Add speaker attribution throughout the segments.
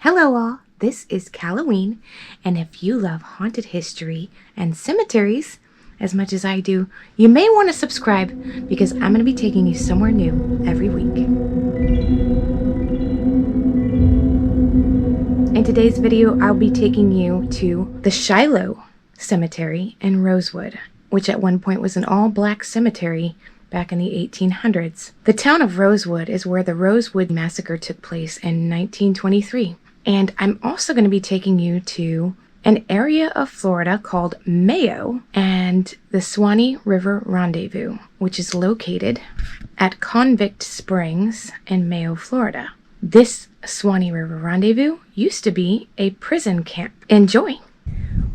Speaker 1: Hello all, this is Halloween, and if you love haunted history and cemeteries as much as I do, you may want to subscribe because I'm going to be taking you somewhere new every week. In today's video, I'll be taking you to the Shiloh Cemetery in Rosewood, which at one point was an all-black cemetery back in the 1800s. The town of Rosewood is where the Rosewood Massacre took place in 1923. And I'm also going to be taking you to an area of Florida called Mayo and the Suwannee River Rendezvous, which is located at Convict Springs in Mayo, Florida. This Suwannee River Rendezvous used to be a prison camp. Enjoy!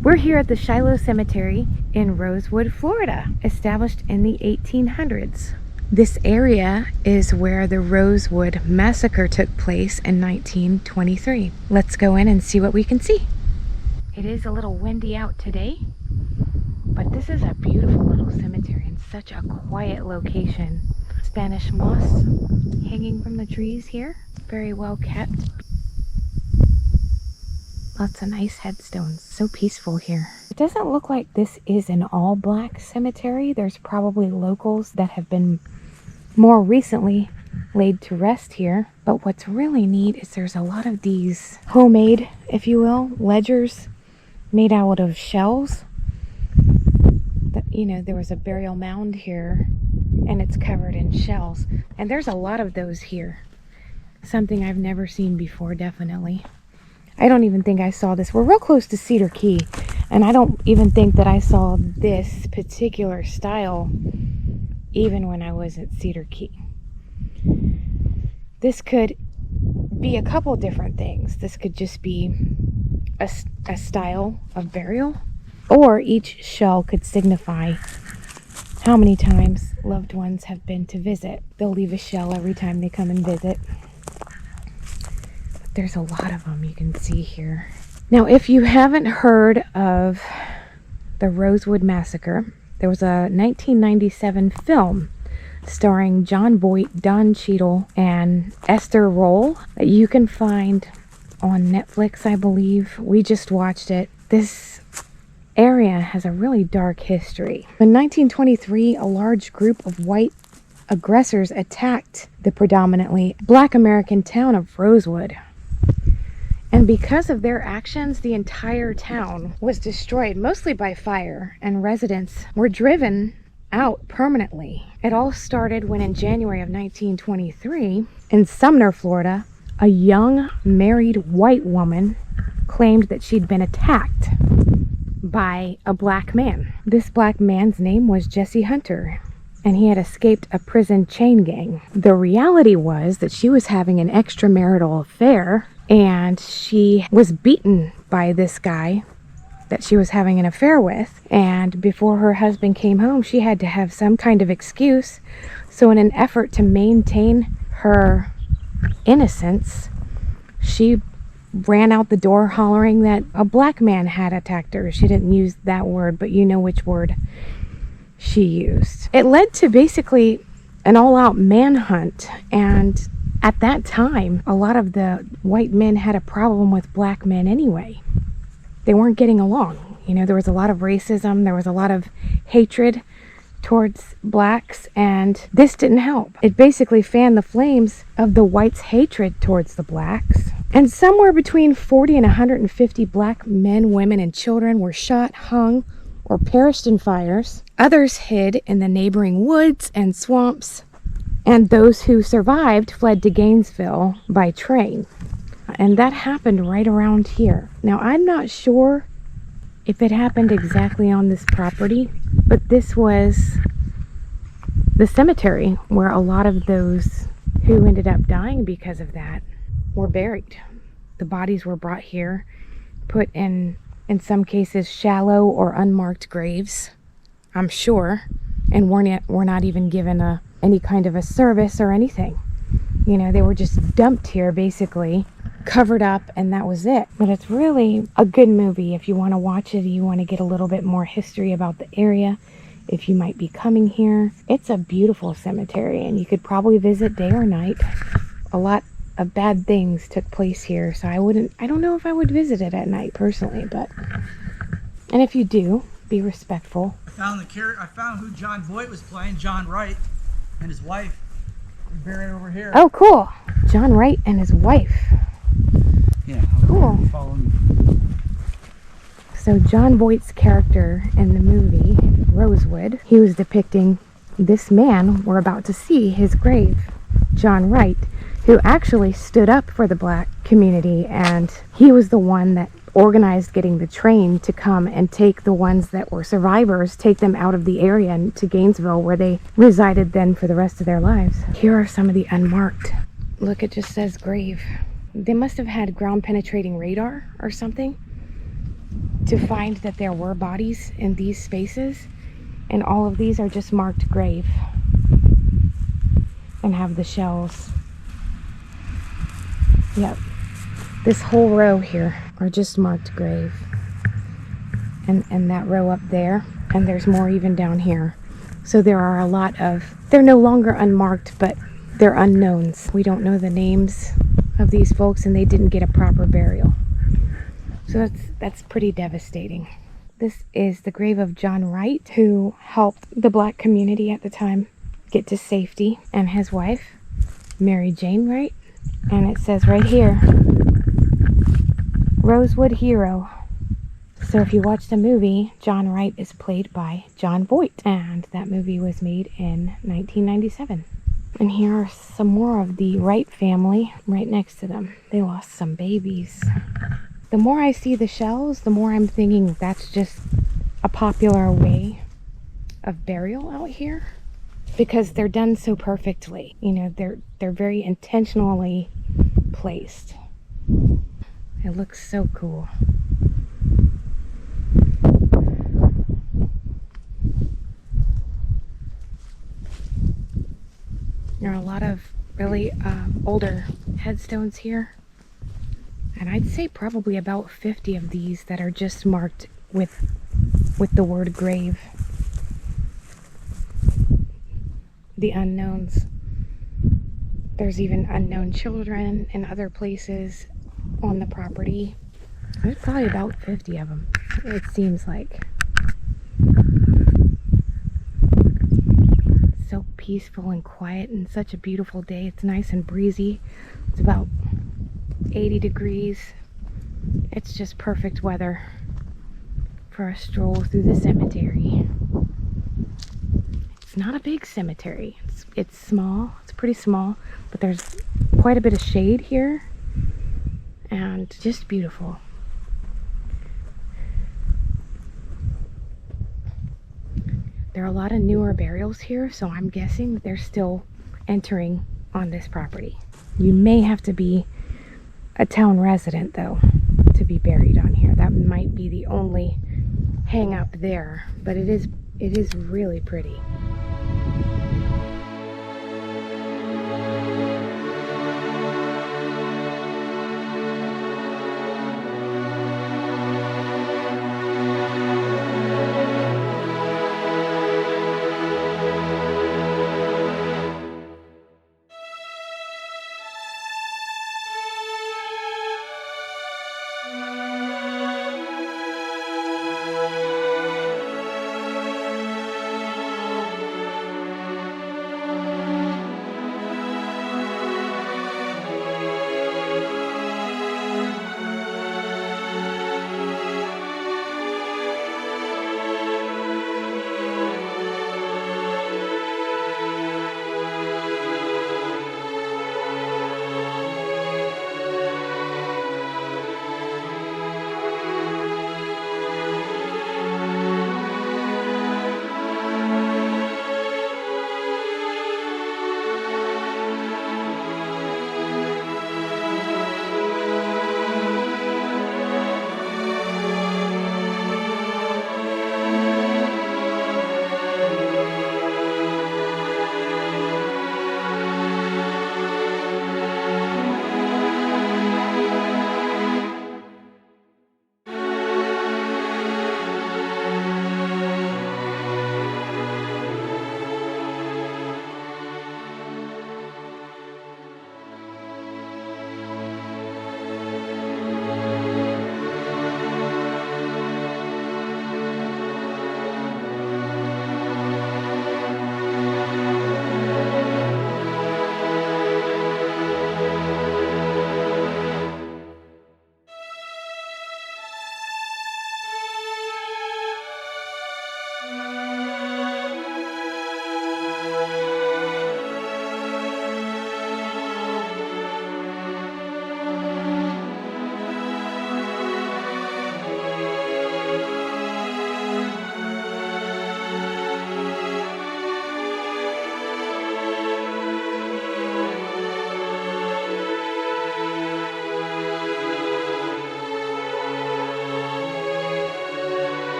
Speaker 1: We're here at the Shiloh Cemetery in Rosewood, Florida, established in the 1800s. This area is where the Rosewood Massacre took place in 1923. Let's go in and see what we can see. It is a little windy out today, but this is a beautiful little cemetery in such a quiet location. Spanish moss hanging from the trees here, very well kept. Lots of nice headstones, so peaceful here. It doesn't look like this is an all-black cemetery. There's probably locals that have been more recently laid to rest here. But what's really neat is there's a lot of these homemade, if you will, ledgers made out of shells. There was a burial mound here and it's covered in shells. And there's a lot of those here. Something I've never seen before, definitely. I don't even think I saw this. We're real close to Cedar Key, and I don't even think that I saw this particular style even when I was at Cedar Key. This could be a couple different things. This could just be a style of burial, or each shell could signify how many times loved ones have been to visit. They'll leave a shell every time they come and visit. There's a lot of them you can see here. Now, if you haven't heard of the Rosewood Massacre, there was a 1997 film starring John Boyd, Don Cheadle, and Esther Roll that you can find on Netflix, I believe. We just watched it. This area has a really dark history. In 1923, a large group of white aggressors attacked the predominantly black American town of Rosewood. And because of their actions, the entire town was destroyed, mostly by fire, and residents were driven out permanently. It all started when in January of 1923, in Sumner, Florida, a young married white woman claimed that she'd been attacked by a black man. This black man's name was Jesse Hunter, and he had escaped a prison chain gang. The reality was that she was having an extramarital affair, and she was beaten by this guy that she was having an affair with. And before her husband came home, she had to have some kind of excuse. So in an effort to maintain her innocence, she ran out the door hollering that a black man had attacked her. She didn't use that word, but you know which word she used. It led to basically an all-out manhunt, and at that time, a lot of the white men had a problem with black men anyway. They weren't getting along. There was a lot of racism. There was a lot of hatred towards blacks, and this didn't help. It basically fanned the flames of the whites' hatred towards the blacks. And somewhere between 40 and 150 black men, women, and children were shot, hung, or perished in fires. Others hid in the neighboring woods and swamps. And those who survived fled to Gainesville by train. And that happened right around here. Now, I'm not sure if it happened exactly on this property, but this was the cemetery where a lot of those who ended up dying because of that were buried. The bodies were brought here, put in some cases, shallow or unmarked graves, I'm sure, and were not even given any kind of a service or anything. They were just dumped here, basically, covered up, and that was it. But it's really a good movie if you want to watch it, you want to get a little bit more history about the area, if you might be coming here. It's a beautiful cemetery, and you could probably visit day or night. A lot of bad things took place here, so I don't know if I would visit it at night personally, but, and if you do, be respectful.
Speaker 2: I found who John Voight was playing, John Wright and his wife. They're buried over here.
Speaker 1: Oh, cool. John Wright and his wife.
Speaker 2: Yeah.
Speaker 1: Cool. So John Voight's character in the movie Rosewood, he was depicting this man we're about to see, his grave, John Wright, who actually stood up for the black community, and he was the one that organized getting the train to come and take the ones that were survivors, take them out of the area and to Gainesville, where they resided then for the rest of their lives. Here are some of the unmarked. Look, it just says grave. They must have had ground penetrating radar or something to find that there were bodies in these spaces, and all of these are just marked grave and have the shells. Yep, this whole row here are just marked grave, and that row up there, and there's more even down here. So there are a lot of, they're no longer unmarked, but they're unknowns. We don't know the names of these folks, and they didn't get a proper burial. So that's pretty devastating. This is the grave of John Wright, who helped the black community at the time get to safety, and his wife, Mary Jane Wright. And it says right here, Rosewood Hero. So if you watch the movie, John Wright is played by John Voight, and that movie was made in 1997. And here are some more of the Wright family right next to them. They lost some babies. The more I see the shells, the more I'm thinking that's just a popular way of burial out here, because they're done so perfectly. You know, they're very intentionally placed. It looks so cool. There are a lot of really older headstones here. And I'd say probably about 50 of these that are just marked with the word grave. The unknowns. There's even unknown children in other places on the property. There's probably about 50 of them, it seems like. It's so peaceful and quiet, and such a beautiful day. It's nice and breezy. It's about 80 degrees. It's just perfect weather for a stroll through the cemetery. It's not a big cemetery. It's small. It's pretty small, but there's quite a bit of shade here, and just beautiful. There are a lot of newer burials here, so I'm guessing that they're still entering on this property. You may have to be a town resident, though, to be buried on here. That might be the only hang up there, but it is really pretty.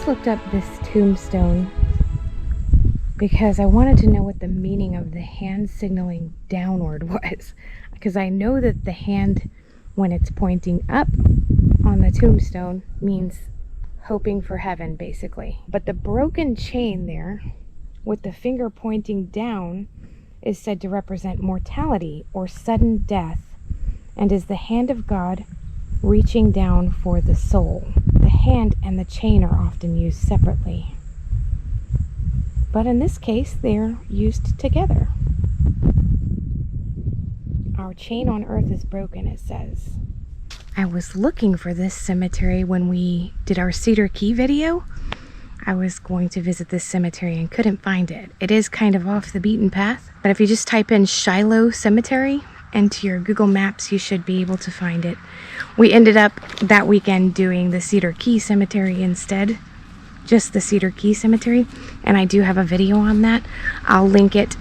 Speaker 1: just looked up this tombstone because I wanted to know what the meaning of the hand signaling downward was. Because I know that the hand, when it's pointing up on the tombstone, means hoping for heaven, basically. But the broken chain there, with the finger pointing down, is said to represent mortality or sudden death, and is the hand of God reaching down for the soul. The hand and the chain are often used separately, but in this case they're used together. Our chain on earth is broken, it says. I was looking for this cemetery when we did our Cedar Key video. I was going to visit this cemetery and couldn't find it. It is kind of off the beaten path, but if you just type in Shiloh Cemetery into your Google Maps, you should be able to find it. We ended up that weekend doing the Cedar Key Cemetery instead, just the Cedar Key Cemetery, and I do have a video on that. I'll link it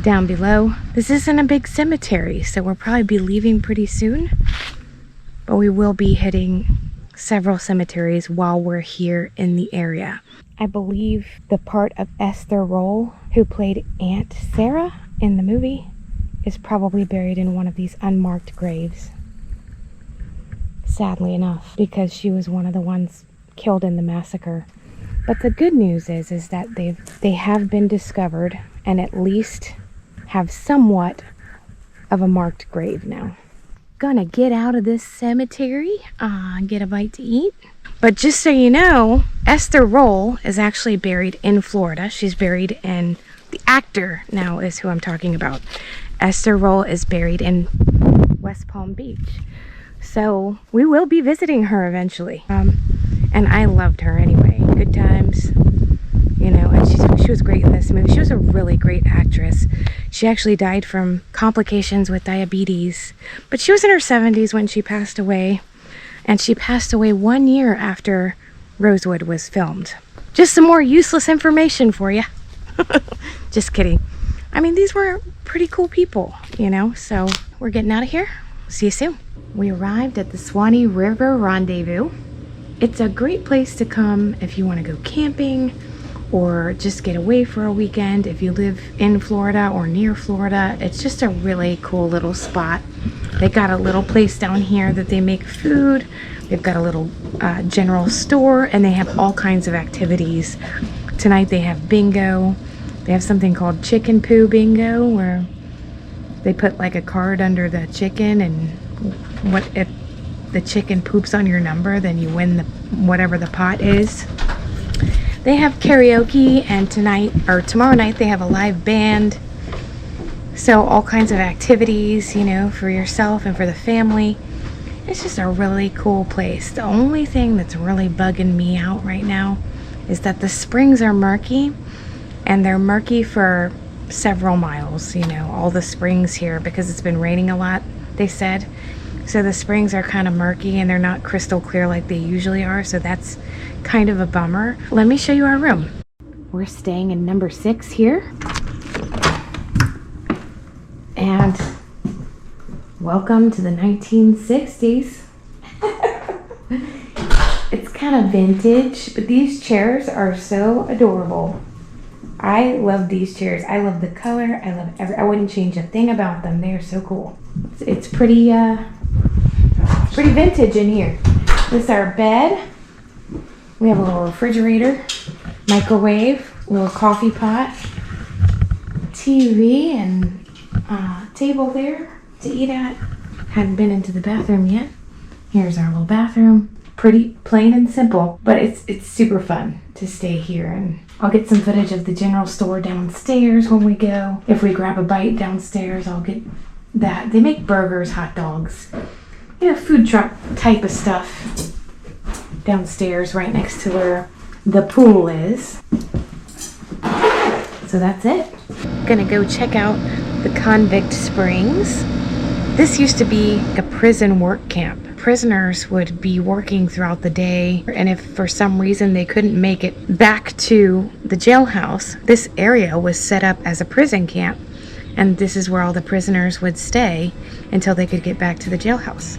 Speaker 1: down below. This isn't a big cemetery, so we'll probably be leaving pretty soon, but we will be hitting several cemeteries while we're here in the area. I believe the part of Esther Roll, who played Aunt Sarah in the movie, is probably buried in one of these unmarked graves. Sadly enough, because she was one of the ones killed in the massacre. But the good news is that they have been discovered and at least have somewhat of a marked grave now. Gonna get out of this cemetery and get a bite to eat. But just so you know, Esther Roll is actually buried in Florida. She's buried in, the actor now is who I'm talking about. Esther Roll is buried in West Palm Beach. So we will be visiting her eventually. And I loved her anyway. Good times, you know, and she was great in this movie. She was a really great actress. She actually died from complications with diabetes, but she was in her 70s when she passed away, and she passed away 1 year after Rosewood was filmed. Just some more useless information for you. Just kidding. I mean, these were pretty cool people, you know, so we're getting out of here. See you soon. We arrived at the Suwannee River Rendezvous. It's a great place to come if you want to go camping or just get away for a weekend. If you live in Florida or near Florida, it's just a really cool little spot. They got a little place down here that they make food. They've got a little general store, and they have all kinds of activities. Tonight they have bingo. They have something called chicken poo bingo, where they put like a card under the chicken, and what if the chicken poops on your number, then you win the whatever the pot is. They have karaoke, and tomorrow night they have a live band. So all kinds of activities, you know, for yourself and for the family. It's just a really cool place. The only thing that's really bugging me out right now is that the springs are murky, and they're murky for several miles, you know, all the springs here, because it's been raining a lot, they said. So the springs are kind of murky and they're not crystal clear like they usually are, so that's kind of a bummer. Let me show you our room. We're staying in number 6 here. And welcome to the 1960s. It's kind of vintage, but these chairs are so adorable. I love these chairs. I love the color. I love I wouldn't change a thing about them. They are so cool. It's pretty vintage in here. This is our bed. We have a little refrigerator, microwave, a little coffee pot, TV, and table there to eat at. Hadn't been into the bathroom yet. Here's our little bathroom. Pretty plain and simple, but it's super fun to stay here. And I'll get some footage of the general store downstairs when we go. If we grab a bite downstairs, I'll get that. They make burgers, hot dogs, you know, food truck type of stuff downstairs right next to where the pool is. So that's it. Gonna go check out the Convict Springs. This used to be a prison work camp. Prisoners would be working throughout the day, and if for some reason they couldn't make it back to the jailhouse, this area was set up as a prison camp, and this is where all the prisoners would stay until they could get back to the jailhouse.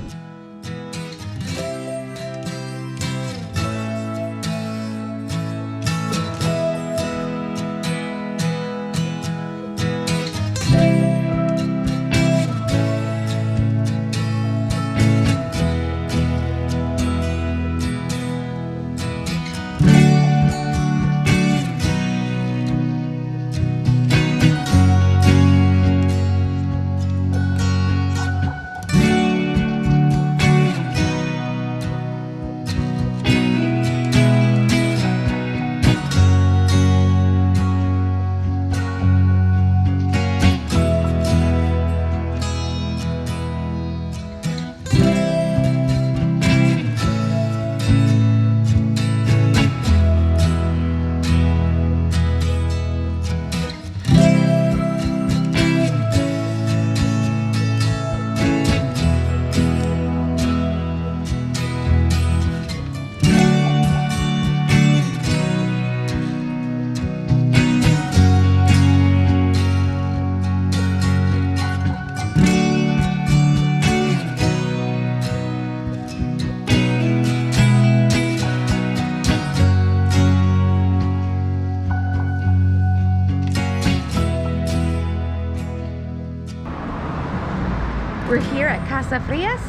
Speaker 1: Casa Frias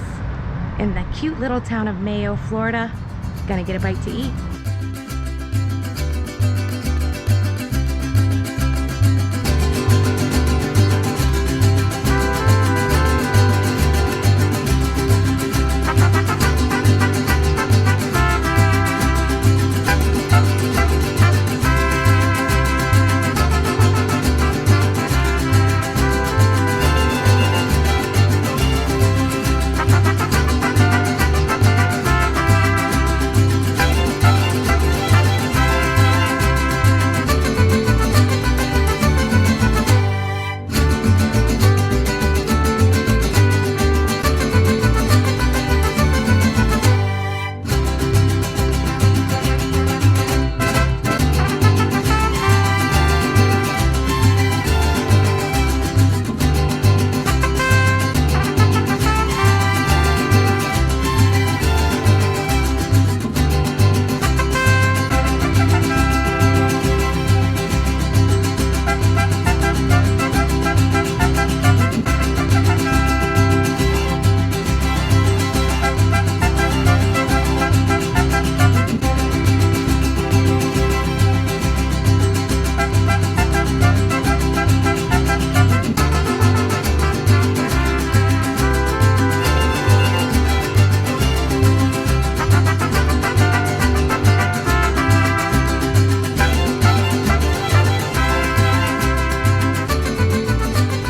Speaker 1: in the cute little town of Mayo, Florida. Gonna get a bite to eat.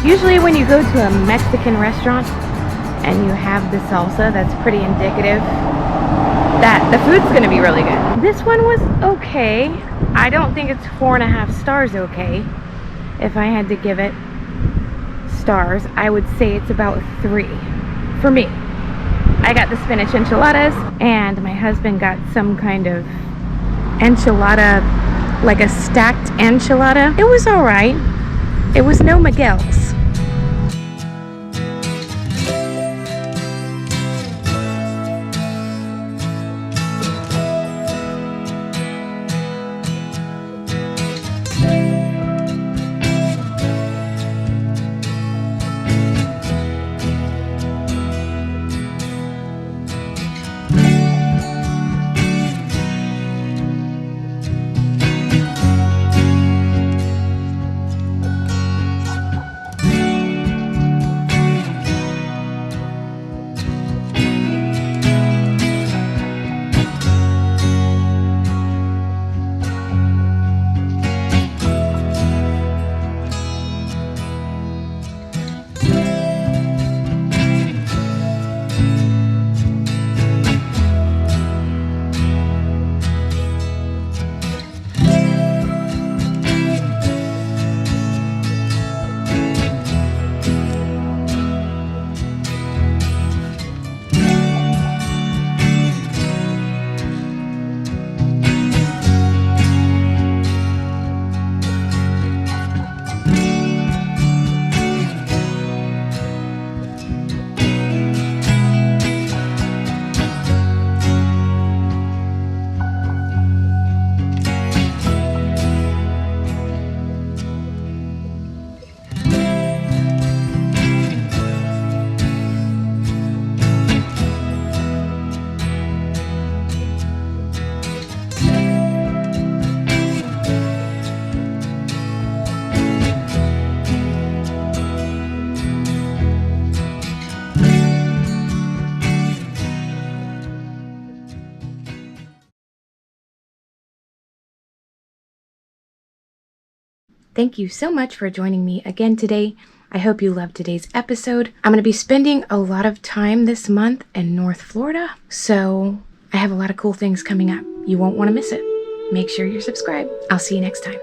Speaker 1: Usually when you go to a Mexican restaurant and you have the salsa, that's pretty indicative that the food's gonna be really good. This one was okay. I don't think it's 4.5 stars okay. If I had to give it stars, I would say it's about 3 for me. I got the spinach enchiladas and my husband got some kind of enchilada, like a stacked enchilada. It was all right. It was no Miguel's. Thank you so much for joining me again today. I hope you loved today's episode. I'm going to be spending a lot of time this month in North Florida, so I have a lot of cool things coming up. You won't want to miss it. Make sure you're subscribed. I'll see you next time.